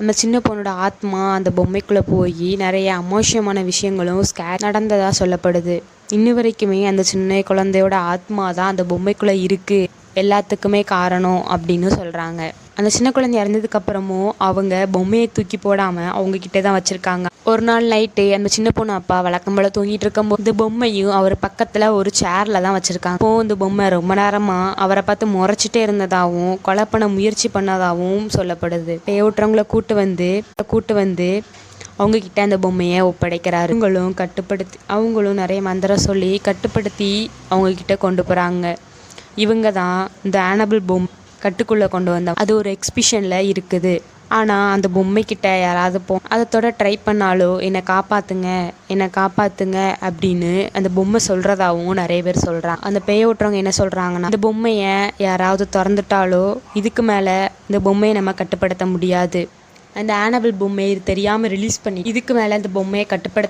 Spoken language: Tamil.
அந்த சின்ன பொண்ணோட ஆத்மா அந்த பொம்மைக்குள்ளே போய் நிறைய அமோஷமான விஷயங்களும் நடந்ததாக சொல்லப்படுது. இன்னி வரைக்குமே அந்த சின்ன குழந்தையோட ஆத்மா தான் அந்த பொம்மைக்குள்ளே இருக்குது, எல்லாத்துக்குமே காரணம் அப்படின்னு சொல்கிறாங்க. அந்த சின்ன குழந்தை இறந்ததுக்கப்புறமும் அவங்க பொம்மையை தூக்கி போடாமல் அவங்கக்கிட்ட தான் வச்சுருக்காங்க. ஒரு நாள் நைட்டு அந்த சின்ன பொண்ணு அப்பா வழக்கம் போல் தூங்கிட்டு இருக்கும்போது இந்த பொம்மையும் அவர் பக்கத்தில் ஒரு சேரில் தான் வச்சுருக்காங்க. இப்போது இந்த பொம்மை ரொம்ப நேரமாக அவரை பார்த்து முறைச்சிட்டே இருந்ததாகவும் கொலை பண்ண முயற்சி பண்ணதாகவும் சொல்லப்படுது. பேயோட்டுறவங்களை கூட்டு வந்து அவங்கக்கிட்ட அந்த பொம்மையை ஒப்படைக்கிறாரு. அவங்களும் நிறைய மந்திரம் சொல்லி கட்டுப்படுத்தி அவங்கக்கிட்ட கொண்டு போகிறாங்க. இவங்க தான் இந்த ஆனபிள் பொம்மை கட்டுக்குள்ளே கொண்டு வந்தாங்க. அது ஒரு எக்ஸிபிஷனில் இருக்குது. ஆனால் அந்த பொம்மைக்கிட்ட யாராவது அதை தொட ட்ரை பண்ணாலோ என்னை காப்பாற்றுங்க அப்படின்னு அந்த பொம்மை சொல்கிறதாகவும் நிறைய பேர் சொல்கிறாங்க. அந்த பேய ஓட்டுறவங்க என்ன சொல்கிறாங்கன்னா, அந்த பொம்மையை யாராவது திறந்துட்டாலோ இதுக்கு மேலே இந்த பொம்மையை நம்ம கட்டுப்படுத்த முடியாது, அந்த ஆனபிள் பொம்மையை தெரியாமல் ரிலீஸ் பண்ணி இதுக்கு மேலே அந்த பொம்மையை கட்டுப்படுத்த